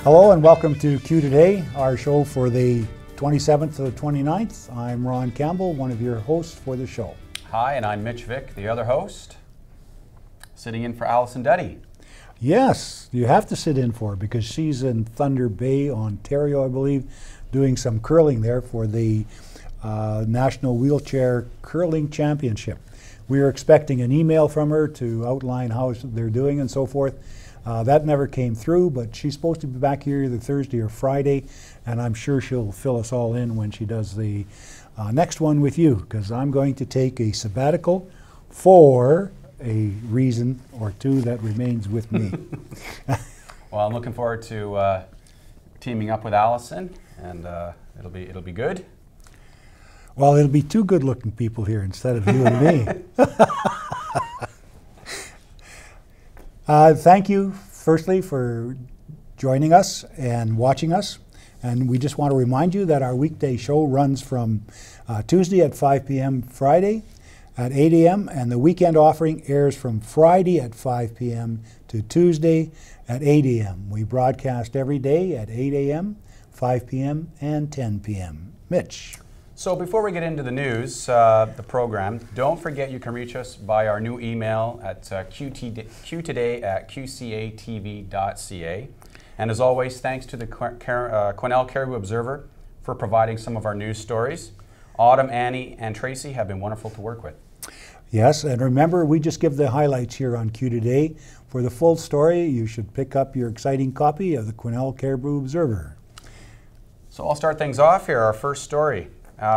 Hello and welcome to Q Today, our show for the 27th to the 29th. I'm Ron Campbell, one of your hosts for the show. Hi, and I'm Mitch Vick, the other host, sitting in for Alison Duddy. Yes, you have to sit in for her because she's in Thunder Bay, Ontario, I believe, doing some curling there for the National Wheelchair Curling Championship. We are expecting an email from her to outline how they're doing and so forth. That never came through, but she's supposed to be back here either Thursday or Friday, and I'm sure she'll fill us all in when she does the next one with you, because I'm going to take a sabbatical for a reason or two that remains with me. Well, I'm looking forward to teaming up with Alison, and it'll be good. Well, it'll be two good-looking people here instead of you and me. Thank you, firstly, for joining us and watching us. And we just want to remind you that our weekday show runs from Tuesday at 5 p.m., Friday at 8 a.m., and the weekend offering airs from Friday at 5 p.m. to Tuesday at 8 a.m. We broadcast every day at 8 a.m., 5 p.m., and 10 p.m. Mitch. So before we get into the news, the program, don't forget you can reach us by our new email at qtoday@qcatv.ca. And as always, thanks to the Quesnel Caribou Observer for providing some of our news stories. Autumn, Annie, and Tracy have been wonderful to work with. Yes, and remember, we just give the highlights here on Q Today. For the full story, you should pick up your exciting copy of the Quesnel Caribou Observer. So I'll start things off here. Our first story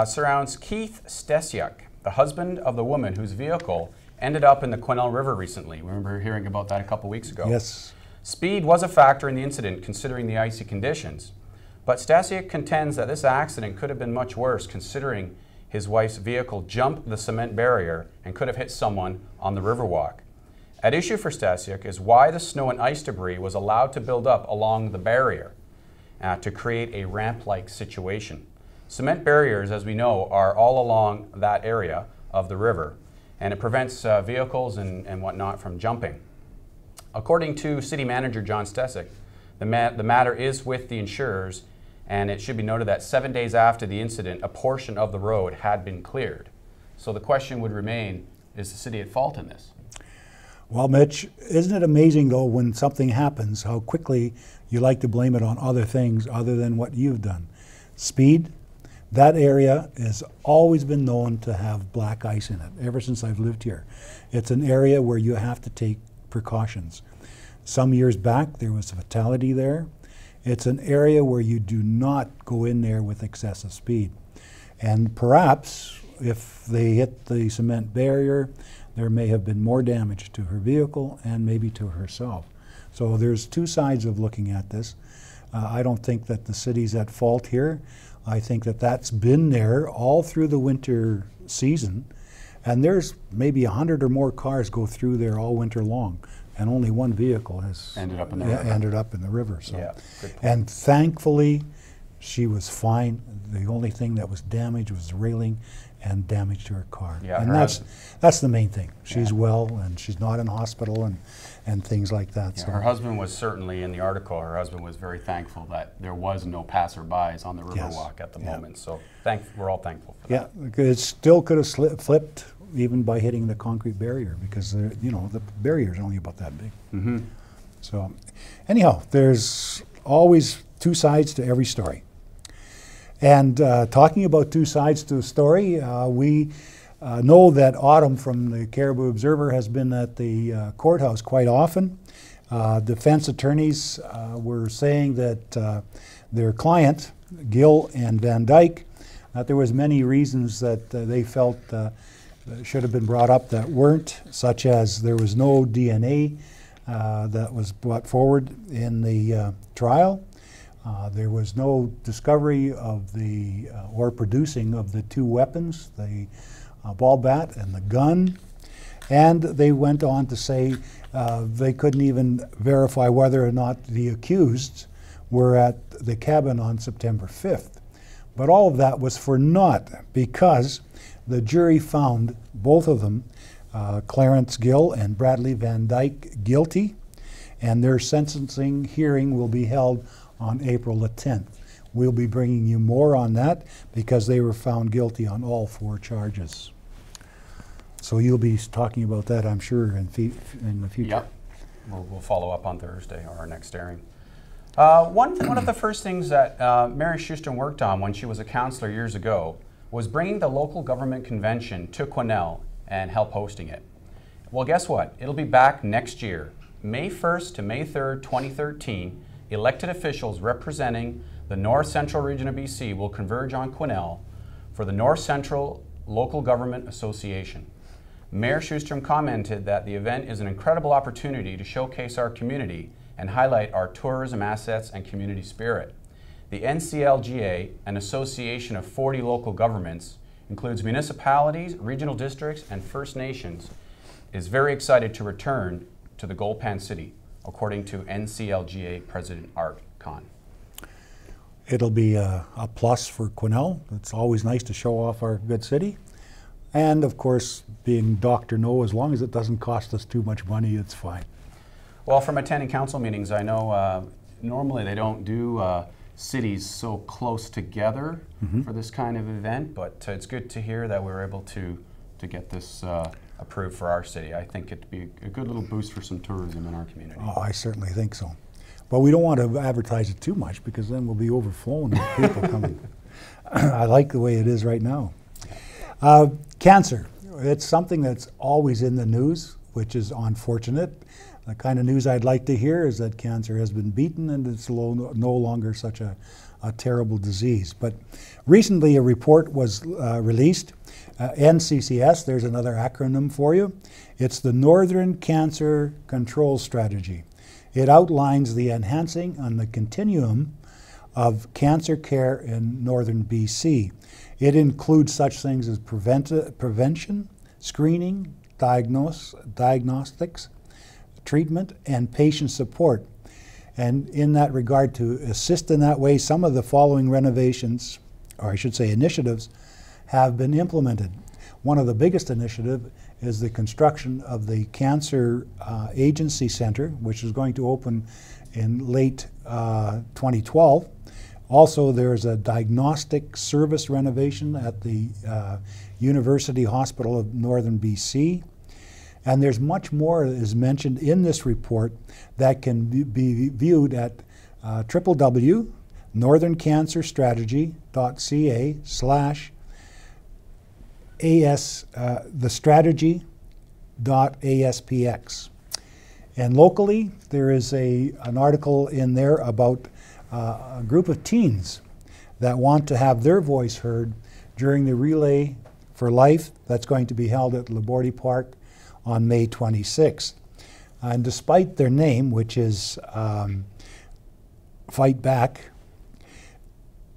surrounds Keith Stesiuk, the husband of the woman whose vehicle ended up in the Quesnel River recently. We remember hearing about that a couple weeks ago. Yes. Speed was a factor in the incident considering the icy conditions, but Stesiuk contends that this accident could have been much worse considering his wife's vehicle jumped the cement barrier and could have hit someone on the Riverwalk. At issue for Stesiuk is why the snow and ice debris was allowed to build up along the barrier to create a ramp-like situation. Cement barriers, as we know, are all along that area of the river, and it prevents vehicles and whatnot from jumping. According to City Manager John Stesiuk, the matter is with the insurers, and it should be noted that 7 days after the incident, a portion of the road had been cleared. So the question would remain, is the city at fault in this? Well, Mitch, isn't it amazing, though, when something happens, how quickly you like to blame it on other things other than what you've done? Speed. That area has always been known to have black ice in it, ever since I've lived here. It's an area where you have to take precautions. Some years back, there was a fatality there. It's an area where you do not go in there with excessive speed. And perhaps, if they hit the cement barrier, there may have been more damage to her vehicle and maybe to herself. So there's two sides of looking at this. I don't think that the city's at fault here. I think that that's been there all through the winter season, and there's maybe 100 or more cars go through there all winter long, and only one vehicle has ended up in the river. So, yeah, good point. And thankfully, she was fine. The only thing that was damaged was the railing and damage to her car. Yeah, and that's the main thing. She's well, and she's not in hospital and things like that. Yeah, so her husband was certainly, in the article, her husband was very thankful that there was no passerbys on the Riverwalk at the moment. So we're all thankful for that. Yeah, it still could have flipped even by hitting the concrete barrier, because the barrier is only about that big. Mm-hmm. So anyhow, there's always two sides to every story. And talking about two sides to a story, we know that Autumn from the Caribou Observer has been at the courthouse quite often. Defense attorneys were saying that their client, Gill and Van Dyke, that there was many reasons that they felt should have been brought up that weren't, such as there was no DNA that was brought forward in the trial. There was no discovery of or producing of the two weapons, the ball bat and the gun. And they went on to say they couldn't even verify whether or not the accused were at the cabin on September 5th. But all of that was for naught, because the jury found both of them, Clarence Gill and Bradley Van Dyke, guilty, and their sentencing hearing will be held on April the 10th. We'll be bringing you more on that because they were found guilty on all 4 charges. So you'll be talking about that, I'm sure, in the future. Yep. We'll follow up on Thursday, our next airing. One of the first things that Mary Sjostrom worked on when she was a councillor years ago was bringing the local government convention to Quesnel and help hosting it. Well, guess what? It'll be back next year. May 1st to May 3rd, 2013, elected officials representing the North Central region of BC will converge on Quesnel for the North Central Local Government Association. Mayor Sjostrom commented that the event is an incredible opportunity to showcase our community and highlight our tourism assets and community spirit. The NCLGA, an association of 40 local governments, includes municipalities, regional districts, and First Nations, is very excited to return to the Gold-Pan City, according to NCLGA President Art Kahn. It'll be a plus for Quesnel. It's always nice to show off our good city. And of course, being Dr. No, as long as it doesn't cost us too much money, it's fine. Well, from attending council meetings, I know normally they don't do cities so close together for this kind of event, but it's good to hear that we're able to get this approved for our city. I think it'd be a good little boost for some tourism in our community. Oh, I certainly think so. But we don't want to advertise it too much because then we'll be overflowing with people coming. I like the way it is right now. Cancer, it's something that's always in the news, which is unfortunate. The kind of news I'd like to hear is that cancer has been beaten and it's no longer such a terrible disease. But recently a report was released, NCCS, there's another acronym for you. It's the Northern Cancer Control Strategy. It outlines the enhancing on the continuum of cancer care in northern BC. It includes such things as prevention, screening, diagnostics, treatment, and patient support. And in that regard, to assist in that way, some of the following renovations, or I should say initiatives, have been implemented. One of the biggest initiatives is the construction of the Cancer Agency Center, which is going to open in late 2012. Also, there's a diagnostic service renovation at the University Hospital of Northern BC. And there's much more that is mentioned in this report that can be viewed at www.northerncancerstrategy.ca/thestrategy.aspx. And locally, there is an article in there about a group of teens that want to have their voice heard during the Relay for Life that's going to be held at Labordi Park on May 26th. And despite their name, which is Fight Back,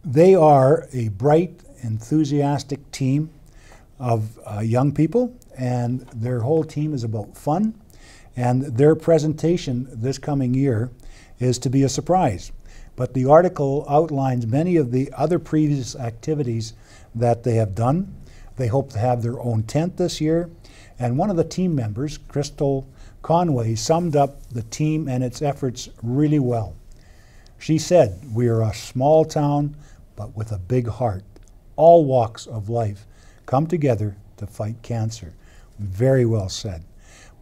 they are a bright, enthusiastic team of young people, and their whole team is about fun. And their presentation this coming year is to be a surprise. But the article outlines many of the other previous activities that they have done. They hope to have their own tent this year. And one of the team members, Crystal Conway, summed up the team and its efforts really well. She said, "We are a small town, but with a big heart. All walks of life come together to fight cancer." Very well said.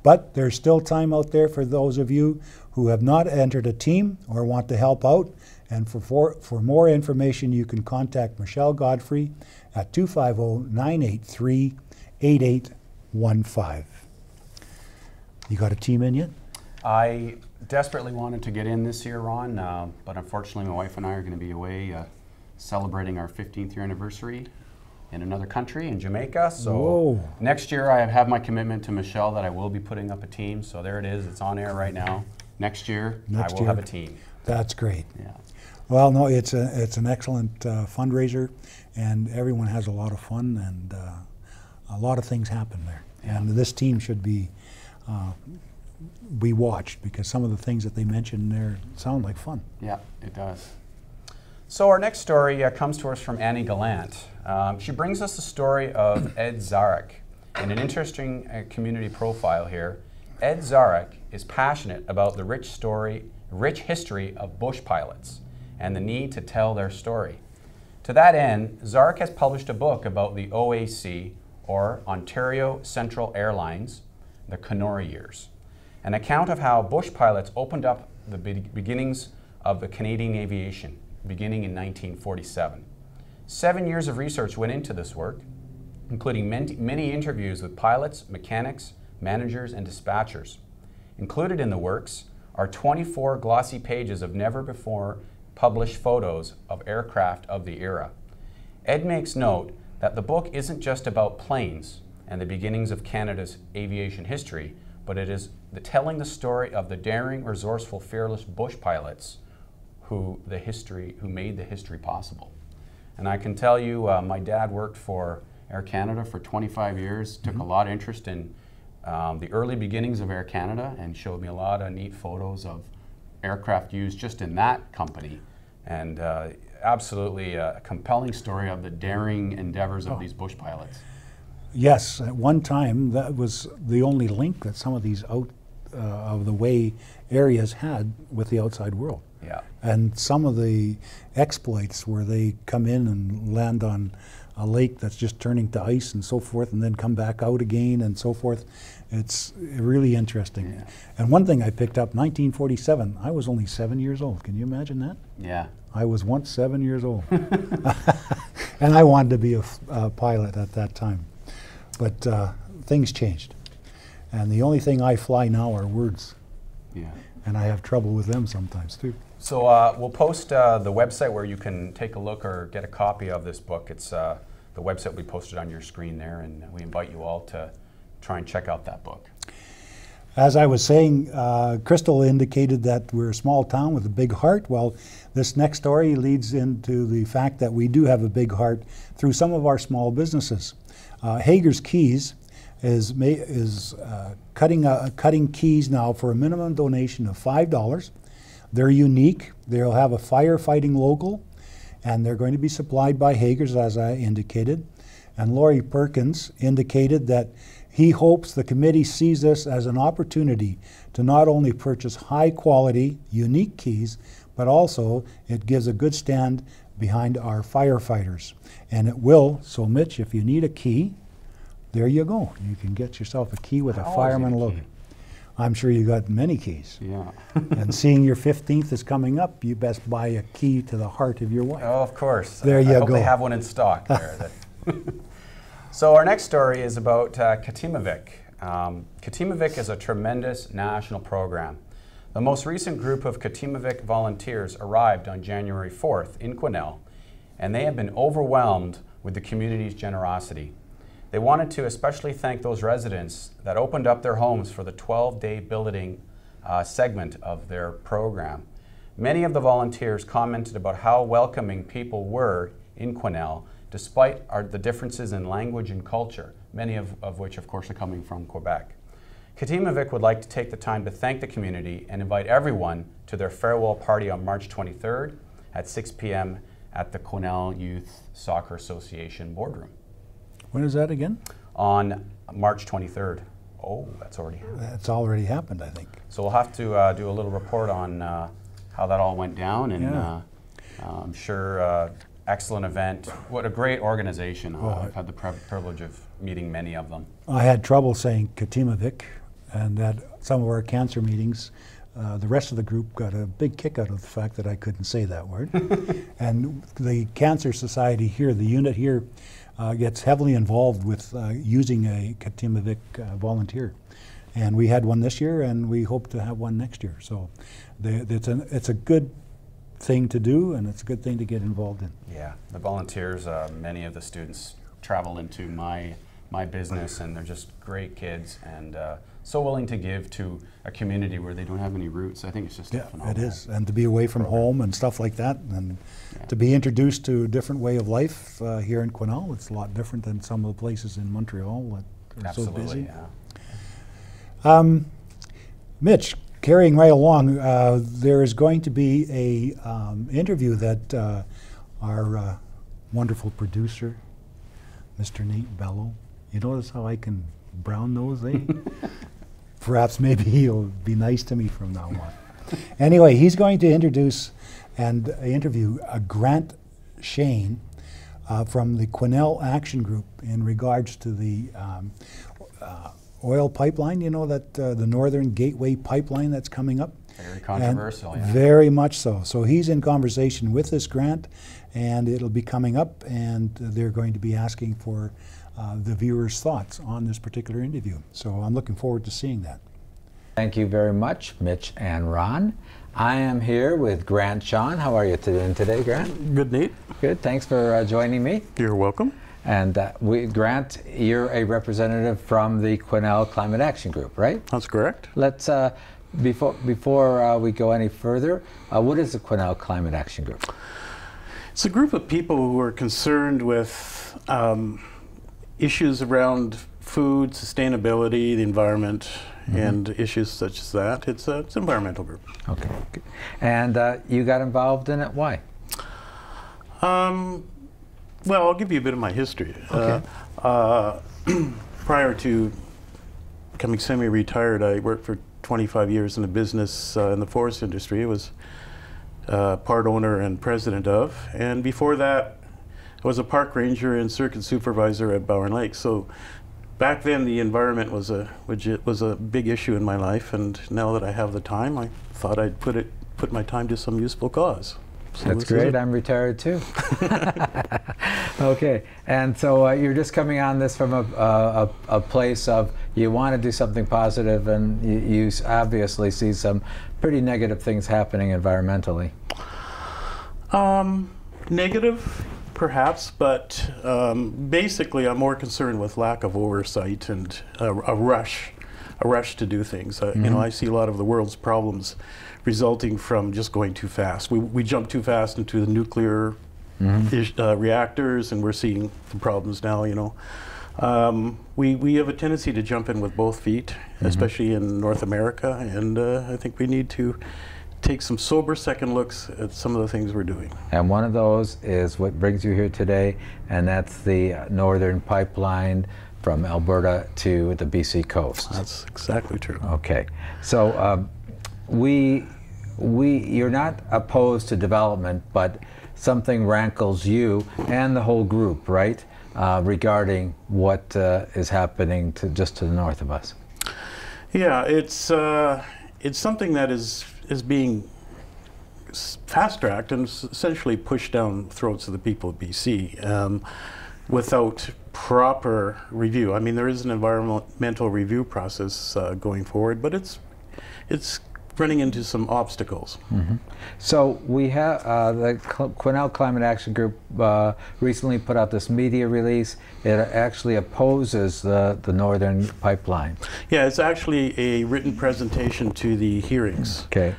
But there's still time out there for those of you who have not entered a team or want to help out. And for more information, you can contact Michelle Godfrey at 250-983-8815. You got a team in yet? I desperately wanted to get in this year, Ron, but unfortunately my wife and I are going to be away celebrating our 15th year anniversary in another country, in Jamaica. So next year I have my commitment to Michelle that I will be putting up a team. So there it is. It's on air right now. Next year I will have a team. That's great. Yeah. Well, no, it's an excellent fundraiser, and everyone has a lot of fun, and a lot of things happen there. Yeah. And this team should be watched because some of the things that they mentioned there sound like fun. Yeah, it does. So our next story comes to us from Annie Gallant. She brings us the story of Ed Zarek. In an interesting community profile here, Ed Zarek is passionate about the rich history of bush pilots and the need to tell their story. To that end, Zark has published a book about the OAC, or Ontario Central Airlines, the Kenora years, an account of how bush pilots opened up the beginnings of the Canadian aviation, beginning in 1947. 7 years of research went into this work, including many interviews with pilots, mechanics, managers, and dispatchers. Included in the works are 24 glossy pages of never-before published photos of aircraft of the era. Ed makes note that the book isn't just about planes and the beginnings of Canada's aviation history, but it is telling the story of the daring, resourceful, fearless bush pilots who made the history possible. And I can tell you, my dad worked for Air Canada for 25 years, took a lot of interest in the early beginnings of Air Canada, and showed me a lot of neat photos of aircraft used just in that company. And absolutely a compelling story of the daring endeavors of these bush pilots. Yes, at one time that was the only link that some of these out of the way areas had with the outside world. Yeah. And some of the exploits where they come in and land on a lake that's just turning to ice and so forth, and then come back out again and so forth. It's really interesting. Yeah. And one thing I picked up, 1947, I was only 7 years old. Can you imagine that? Yeah. I was once 7 years old. And I wanted to be a pilot at that time. But things changed. And the only thing I fly now are words. Yeah. And I have trouble with them sometimes too. So we'll post the website where you can take a look or get a copy of this book. It's the website we posted on your screen there, and we invite you all to try and check out that book. As I was saying, Crystal indicated that we're a small town with a big heart. Well, this next story leads into the fact that we do have a big heart through some of our small businesses. Hager's Keys is cutting keys now for a minimum donation of $5. They're unique. They'll have a firefighting logo, and they're going to be supplied by Hager's, as I indicated. And Laurie Perkins indicated that he hopes the committee sees this as an opportunity to not only purchase high-quality, unique keys, but also it gives a good stand behind our firefighters. And it will, so Mitch, if you need a key, there you go. You can get yourself a key with a fireman logo. I'm sure you got many keys. Yeah. And seeing your 15th is coming up, you best buy a key to the heart of your wife. Oh, of course. There you I hope go. they have one in stock there. So our next story is about Katimavik. Katimavik is a tremendous national program. The most recent group of Katimavik volunteers arrived on January 4th in Quesnel, and they have been overwhelmed with the community's generosity. They wanted to especially thank those residents that opened up their homes for the 12-day building segment of their program. Many of the volunteers commented about how welcoming people were in Quesnel, despite the differences in language and culture, many of which, of course, are coming from Quebec. Katimavik would like to take the time to thank the community and invite everyone to their farewell party on March 23rd at 6 p.m. at the Quesnel Youth Soccer Association boardroom. When is that again? On March 23rd. Oh, that's already happened. That's already happened, I think. So we'll have to do a little report on how that all went down, and Yeah. I'm sure excellent event. What a great organization. I've had the privilege of meeting many of them. I had trouble saying Katimavik, and at some of our cancer meetings, the rest of the group got a big kick out of the fact that I couldn't say that word. And the Cancer Society here, the unit here, gets heavily involved with using a Katimavik volunteer. And we had one this year, and we hope to have one next year. So it's a good thing to do, and it's a good thing to get involved in. Yeah, the volunteers, many of the students travel into my business, and they're just great kids, and so willing to give to a community where they don't have any roots. I think it's just phenomenal. It is, and to be away from home and stuff like that, and to be introduced to a different way of life here in Quesnel. It's a lot different than some of the places in Montreal that are so busy. Yeah. Mitch, carrying right along, there is going to be a interview that our wonderful producer, Mr. Nate Bellow. You notice how I can brown nose, eh? Perhaps maybe he'll be nice to me from now on. Anyway, he's going to introduce and I interview Grant Schaan from the Quesnel Action Group in regards to the oil pipeline, you know, that the Northern Gateway pipeline that's coming up. Very controversial, yeah. Very much so. So he's in conversation with this grant, and it'll be coming up, and they're going to be asking for the viewers' thoughts on this particular interview. So I'm looking forward to seeing that. Thank you very much, Mitch and Ron. I am here with Grant Schaan. How are you doing today, Grant? Good, Nate. Good. Thanks for joining me. You're welcome. And Grant, you're a representative from the Quesnel Climate Action Group, right? That's correct. Let's before we go any further, what is the Quesnel Climate Action Group? It's a group of people who are concerned with issues around food, sustainability, the environment, and issues such as that. It's an environmental group. Okay. And you got involved in it. Why? Well, I'll give you a bit of my history. Okay. Prior to becoming semi-retired, I worked for 25 years in the business in the forest industry. I was part owner and president of. And before that, I was a park ranger and circuit supervisor at Bowen Lake. So back then, the environment was a big issue in my life. And now that I have the time, I thought I'd put my time to some useful cause. So that's great. I'm retired too. Okay, and so you're just coming on this from a place of you want to do something positive, and you obviously see some pretty negative things happening environmentally. Negative, perhaps, but basically I'm more concerned with lack of oversight and a rush to do things. You know, I see a lot of the world's problems resulting from just going too fast. We jump too fast into the nuclear reactors, and we're seeing the problems now, you know. We have a tendency to jump in with both feet, especially in North America, and I think we need to take some sober second looks at some of the things we're doing. And one of those is what brings you here today, and that's the Northern Pipeline from Alberta to the BC coast. That's exactly true. Okay, so you're not opposed to development, but something rankles you and the whole group, right, regarding what is happening just to the north of us. Yeah, it's something that is being fast-tracked and essentially pushed down the throats of the people of BC without proper review. I mean, there is an environmental review process going forward, but it's running into some obstacles. So we have the Quesnel Climate Action Group recently put out this media release. It actually opposes the Northern Pipeline. Yeah, it's actually a written presentation to the hearings. Okay.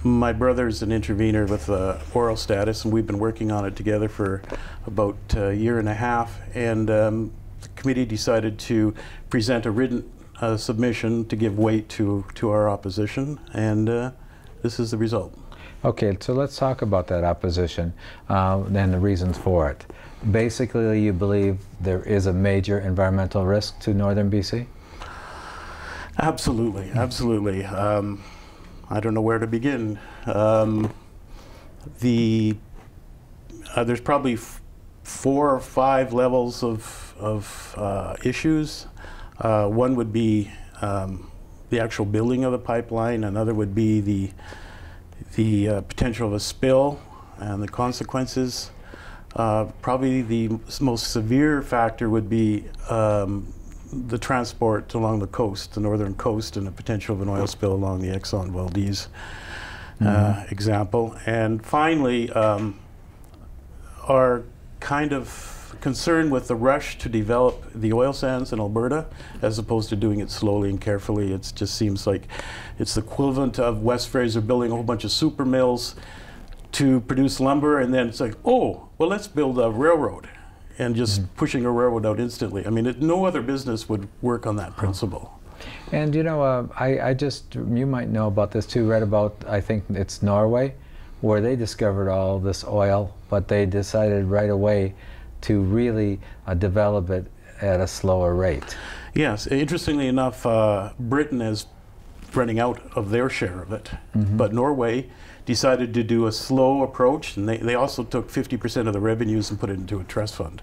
My brother's an intervener with oral status, and we've been working on it together for about a year and a half, and the committee decided to present a written submission to give weight to our opposition, and this is the result. Okay, so let's talk about that opposition and the reasons for it. Basically, you believe there is a major environmental risk to northern BC? Absolutely, absolutely. I don't know where to begin. There's probably 4 or 5 levels of issues. One would be the actual building of the pipeline. Another would be the potential of a spill and the consequences. Probably the most severe factor would be the transport along the coast, the northern coast, and the potential of an oil spill along the Exxon Valdez example. And finally, our kind of concern with the rush to develop the oil sands in Alberta, as opposed to doing it slowly and carefully. It just seems like it's the equivalent of West Fraser building a whole bunch of super mills to produce lumber, and then it's like, oh, well, let's build a railroad, and just pushing a railroad out instantly. I mean, no other business would work on that principle. And you know, you might know about this too, read about, I think it's Norway, where they discovered all this oil, but they decided right away to really develop it at a slower rate. Yes, interestingly enough, Britain has running out of their share of it. But Norway decided to do a slow approach, and they also took 50% of the revenues and put it into a trust fund.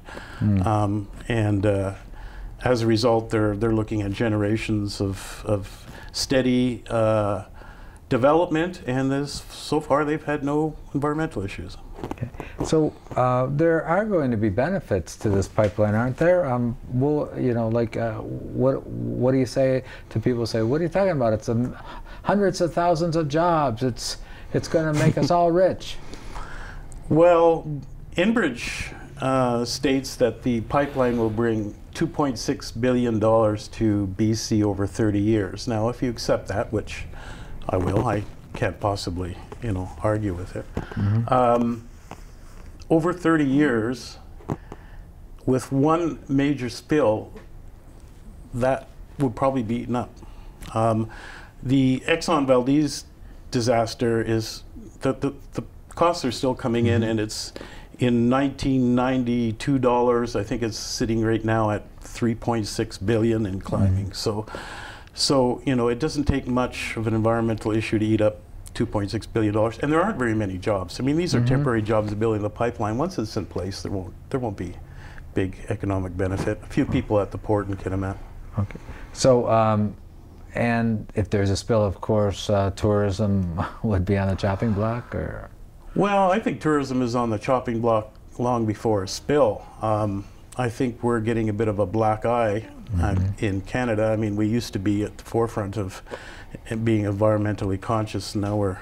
As a result, they're looking at generations of steady development, and so far they've had no environmental issues. Okay. So there are going to be benefits to this pipeline, aren't there? Well, you know, like what do you say to people? Say, what are you talking about? It's hundreds of thousands of jobs. It's going to make us all rich. Well, Enbridge states that the pipeline will bring $2.6 billion to BC over 30 years. Now, if you accept that, which I will, I can't possibly, you know, argue with it. Over 30 years, with one major spill, that would probably be eaten up. The Exxon Valdez disaster is, the costs are still coming in, and it's in 1992 dollars. I think it's sitting right now at 3.6 billion and climbing. So you know, it doesn't take much of an environmental issue to eat up $2.6 billion, and there aren't very many jobs. I mean, these are temporary jobs building the pipeline. Once it's in place, there won't be big economic benefit. A few people at the port in Kitimat. Okay. So, and if there's a spill, of course, tourism would be on the chopping block, or? Well, I think tourism is on the chopping block long before a spill. I think we're getting a bit of a black eye in Canada. I mean, we used to be at the forefront of being environmentally conscious, and now we're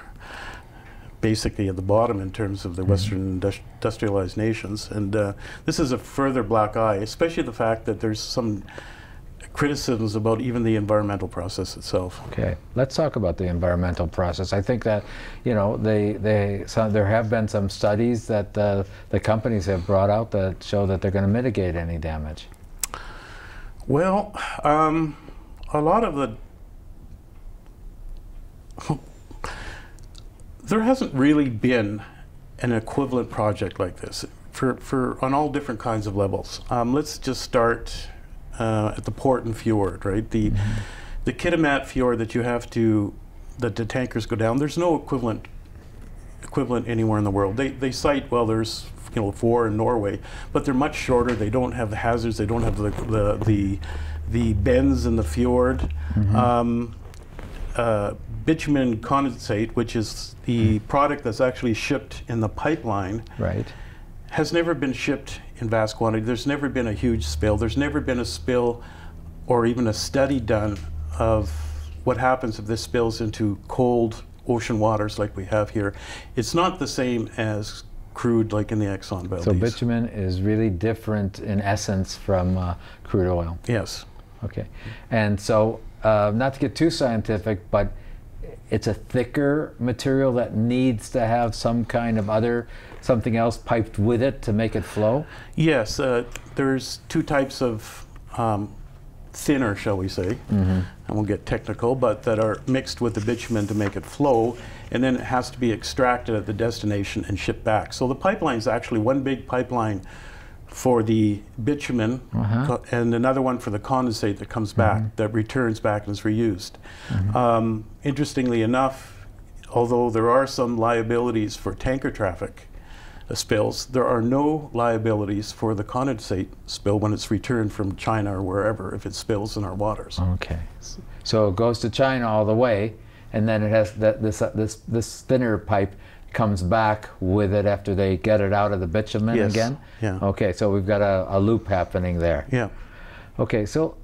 basically at the bottom in terms of the Western industrialized nations. And this is a further black eye, especially the fact that there's some criticisms about even the environmental process itself. Okay, let's talk about the environmental process. I think that, you know, there have been some studies that the companies have brought out that show that they're going to mitigate any damage. Well, a lot of the there hasn't really been an equivalent project like this for on all different kinds of levels. Let's just start at the port and fjord, right? The Kitimat fjord that the tankers go down. There's no equivalent anywhere in the world. They cite, well, there's, you know, 4 in Norway, but they're much shorter. They don't have the hazards. They don't have the bends in the fjord. Bitumen condensate, which is the product that's actually shipped in the pipeline, right, has never been shipped in vast quantity. There's never been a huge spill. There's never been a spill or even a study done of what happens if this spills into cold ocean waters like we have here. It's not the same as crude like in the Exxon Valdez. So bitumen is really different in essence from crude oil. Yes. Okay. And so, not to get too scientific, but it's a thicker material that needs to have some kind of something else piped with it to make it flow? Yes, there's 2 types of thinner, shall we say, I won't get technical, but that are mixed with the bitumen to make it flow, and then it has to be extracted at the destination and shipped back. So the pipeline is actually one big pipeline for the bitumen and another one for the condensate that comes back, that returns back and is reused. Interestingly enough, although there are some liabilities for tanker traffic spills, there are no liabilities for the condensate spill when it's returned from China or wherever, if it spills in our waters. Okay. So it goes to China all the way, and then it has this thinner pipe comes back with it after they get it out of the bitumen again? Yeah. Okay, so we've got a loop happening there. Yeah. Okay, so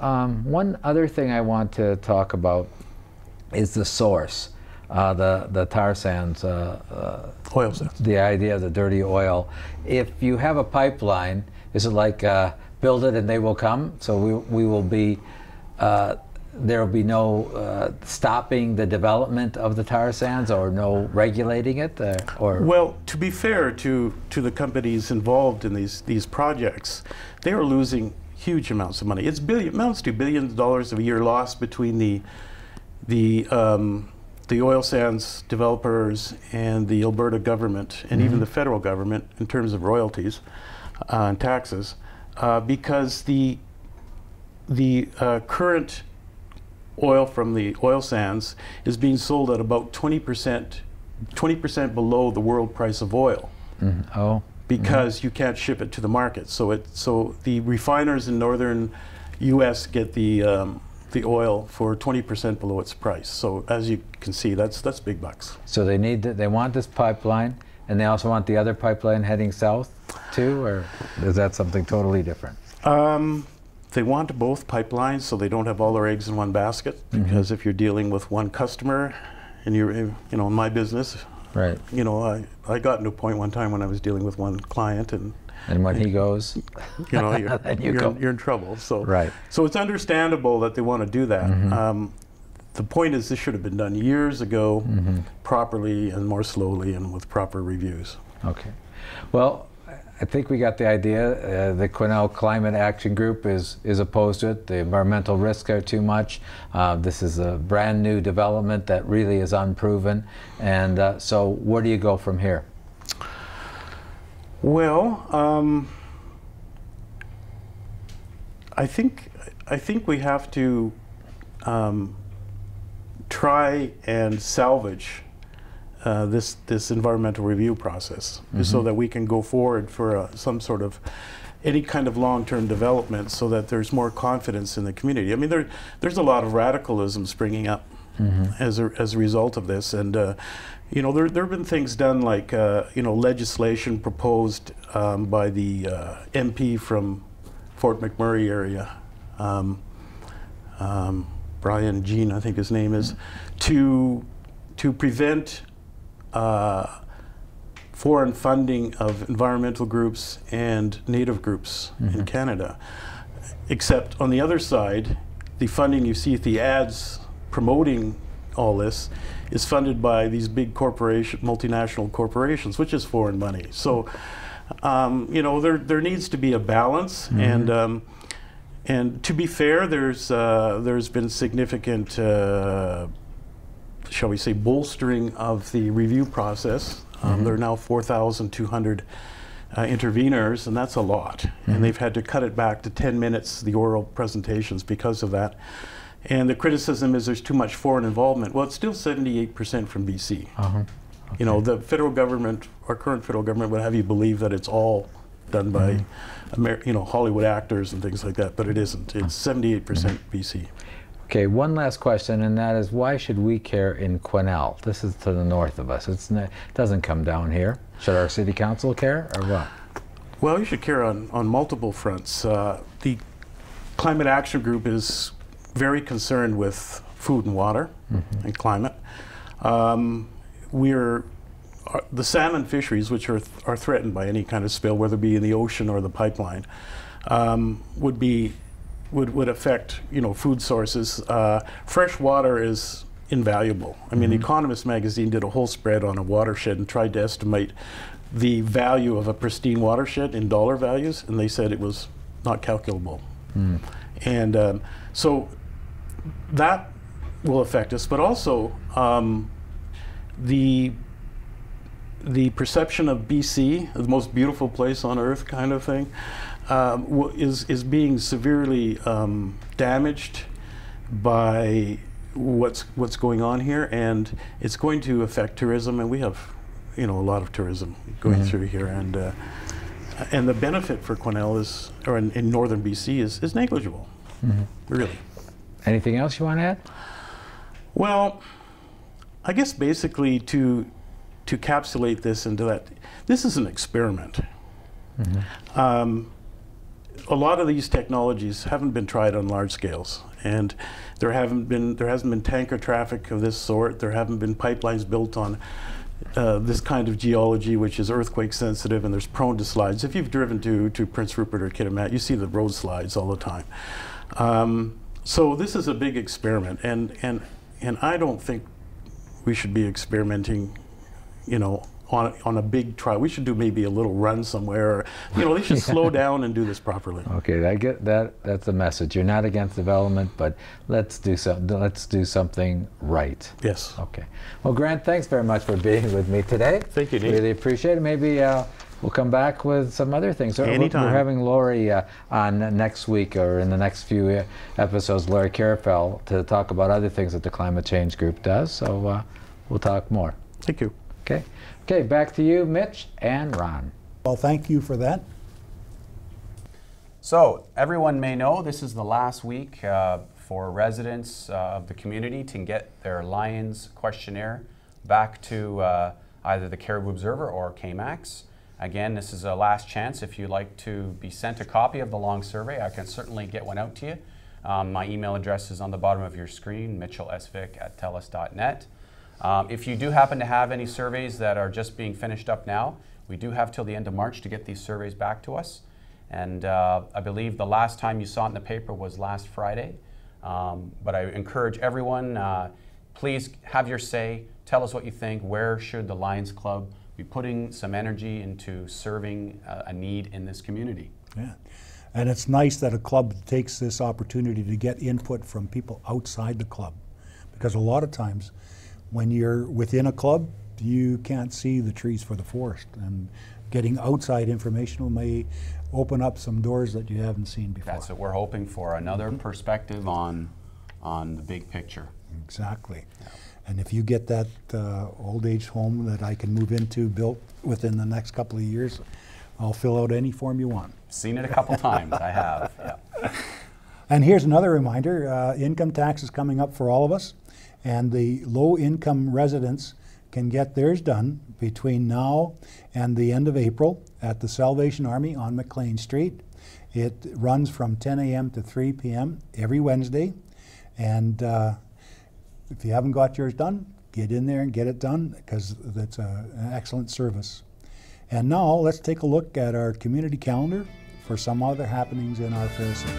one other thing I want to talk about is the source, the tar sands. Oil sands. The idea of the dirty oil. If you have a pipeline, is it like build it and they will come? So we will be there will be no stopping the development of the tar sands, or no regulating it, or? Well, to be fair to the companies involved in these projects, they are losing huge amounts of money. It amounts to billions of dollars a year lost between the oil sands developers and the Alberta government, and even the federal government in terms of royalties and taxes, because the current oil from the oil sands is being sold at about 20% below the world price of oil. Oh. Because you can't ship it to the market. So the refiners in northern U.S. get the oil for 20% below its price. So as you can see, that's big bucks. So they want this pipeline, and they also want the other pipeline heading south too, or is that something totally different? They want both pipelines so they don't have all their eggs in one basket. Because if you're dealing with one customer, and you're in my business. Right. I got to a point one time when I was dealing with one client, and when he goes, you're in trouble. So right. So it's understandable that they want to do that. The point is, this should have been done years ago, properly and more slowly, and with proper reviews. Okay. Well, I think we got the idea. The Quesnel Climate Action Group is opposed to it. The environmental risks are too much. This is a brand new development that really is unproven. And so where do you go from here? Well, I think we have to try and salvage this environmental review process, so that we can go forward for some sort of any kind of long-term development, so that there's more confidence in the community. I mean, there's a lot of radicalism springing up as a result of this, and there have been things done like legislation proposed by the MP from Fort McMurray area, Brian Jean, I think his name is, to prevent foreign funding of environmental groups and native groups in Canada. Except on the other side, the funding you see at the ads promoting all this is funded by these big multinational corporations, which is foreign money. So, there needs to be a balance, and to be fair, there's been significant shall we say, bolstering of the review process. There are now 4,200 interveners, and that's a lot. And they've had to cut it back to 10 minutes, the oral presentations, because of that. And the criticism is there's too much foreign involvement. Well, it's still 78% from BC. Okay. The federal government, our current federal government, would have you believe that it's all done by Hollywood actors and things like that, but it isn't. It's 78% BC. Okay, one last question, and that is, why should we care in Quesnel? This is to the north of us. It doesn't come down here. Should our city council care, or what? Well, you should care on multiple fronts. The Climate Action Group is very concerned with food and water and climate. The salmon fisheries, which are threatened by any kind of spill, whether it be in the ocean or the pipeline, would affect food sources. Fresh water is invaluable. I mean, The Economist magazine did a whole spread on a watershed and tried to estimate the value of a pristine watershed in dollar values, and they said it was not calculable. And so that will affect us, but also the perception of BC, the most beautiful place on earth kind of thing, is being severely damaged by what's going on here, and it's going to affect tourism, and we have a lot of tourism going through here, and the benefit for Quesnel in northern BC is negligible, really. Anything else you want to add? Well, I guess basically to capsulate this into that, this is an experiment. A lot of these technologies haven't been tried on large scales, and there hasn't been tanker traffic of this sort. There haven't been pipelines built on this kind of geology, which is earthquake sensitive and there's prone to slides. If you've driven to Prince Rupert or Kitimat, you see the road slides all the time. So this is a big experiment, and I don't think we should be experimenting, on a big trial. We should do maybe a little run somewhere. They should slow down and do this properly. Okay, I get that. That's the message. You're not against development, but let's do something right. Yes. Okay. Well, Grant, thanks very much for being with me today. Thank you, Dean. Really appreciate it. Maybe we'll come back with some other things. Anytime. We're having Lori on next week, or in the next few episodes, Lori Carafell, to talk about other things that the Climate Change Group does. So we'll talk more. Thank you. Okay. Okay, back to you, Mitch and Ron. Well, thank you for that. So everyone may know this is the last week for residents of the community to get their Lions questionnaire back to either the Caribou Observer or KMAX. Again, this is a last chance. If you'd like to be sent a copy of the long survey, I can certainly get one out to you. My email address is on the bottom of your screen, mitchellsvick@telus.net. If you do happen to have any surveys that are just being finished up now, we do have till the end of March to get these surveys back to us. And I believe the last time you saw it in the paper was last Friday. But I encourage everyone, please have your say. Tell us what you think. Where should the Lions Club be putting some energy into serving a need in this community? Yeah. And it's nice that a club takes this opportunity to get input from people outside the club. Because a lot of times when you're within a club, you can't see the trees for the forest. And getting outside information may open up some doors that you haven't seen before. That's what we're hoping for, another perspective on the big picture. Exactly. Yeah. And if you get that old age home that I can move into built within the next couple of years, I'll fill out any form you want. Seen it a couple times, I have. Yeah. And here's another reminder, income tax is coming up for all of us, and the low-income residents can get theirs done between now and the end of April at the Salvation Army on McLean Street. It runs from 10 a.m. to 3 p.m. every Wednesday, and if you haven't got yours done, get in there and get it done, because that's an excellent service. And now let's take a look at our community calendar for some other happenings in our fair city.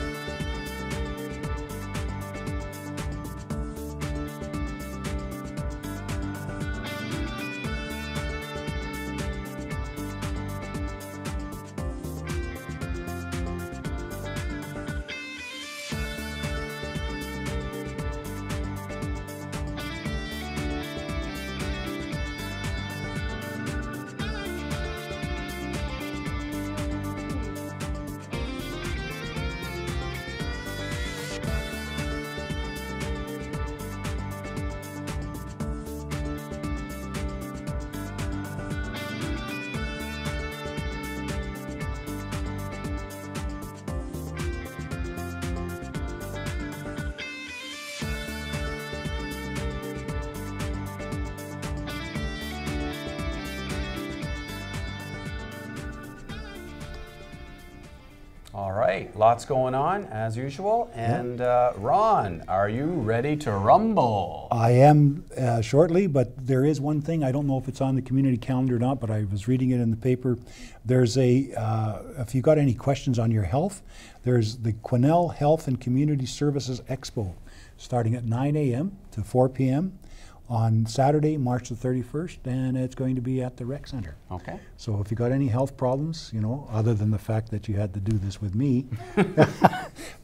All right, lots going on as usual. And Ron, are you ready to rumble? I am shortly, but there is one thing. I don't know if it's on the community calendar or not, but I was reading it in the paper. There's if you got any questions on your health, there's the Quesnel Health and Community Services Expo starting at 9 a.m. to 4 p.m. on Saturday, March the 31st, and it's going to be at the Rec Center. Okay. So if you got any health problems, you know, other than the fact that you had to do this with me,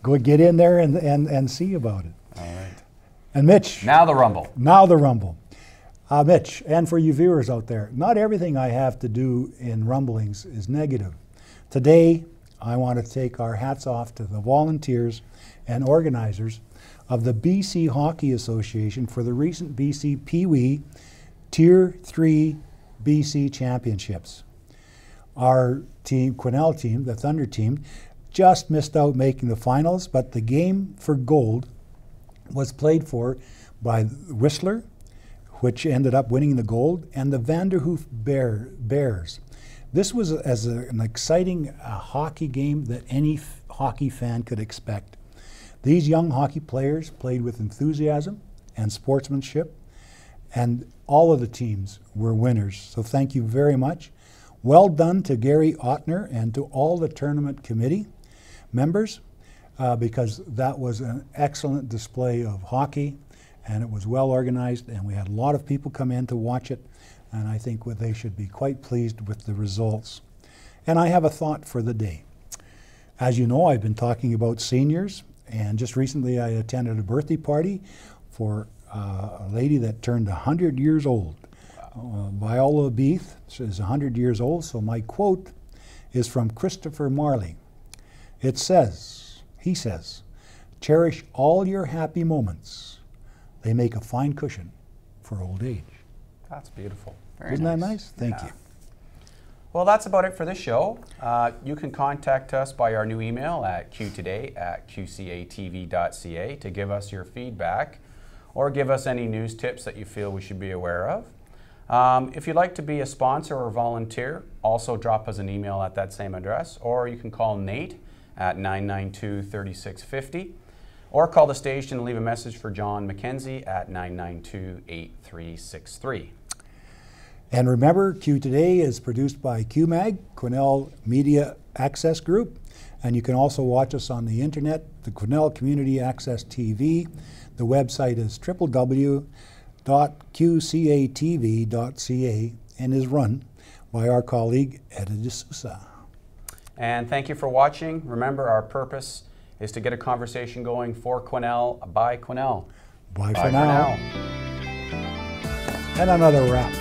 go get in there and see about it. All right. And Mitch. Now the rumble. Now the rumble. Mitch, and for you viewers out there, not everything I have to do in rumblings is negative. Today, I want to take our hats off to the volunteers and organizers of the BC Hockey Association for the recent BC Pee-wee Tier 3 BC Championships. Our team, Quesnel team, the Thunder team, just missed out making the finals, but the game for gold was played for by Whistler, which ended up winning the gold, and the Vanderhoof Bears. This was an exciting hockey game that any hockey fan could expect. These young hockey players played with enthusiasm and sportsmanship, and all of the teams were winners. So thank you very much. Well done to Gary Ottner and to all the tournament committee members, because that was an excellent display of hockey, and it was well organized, and we had a lot of people come in to watch it, and I think they should be quite pleased with the results. And I have a thought for the day. As you know, I've been talking about seniors, and just recently I attended a birthday party for a lady that turned 100 years old. Viola Beath is 100 years old, so my quote is from Christopher Marley. It says, he says, "Cherish all your happy moments. They make a fine cushion for old age." That's beautiful. Very Isn't that nice? Thank Yeah. you. Well, that's about it for this show. You can contact us by our new email at qtoday@qcatv.ca to give us your feedback or give us any news tips that you feel we should be aware of. If you'd like to be a sponsor or volunteer, also drop us an email at that same address, or you can call Nate at 992-3650, or call the station and leave a message for John McKenzie at 992-8363. And remember, Q Today is produced by QMag, Quesnel Media Access Group, and you can also watch us on the internet, the Quesnel Community Access TV. The website is www.qcatv.ca and is run by our colleague, Etta D'Souza. And thank you for watching. Remember, our purpose is to get a conversation going for Quesnel, by Quesnel. Bye for now. And another wrap.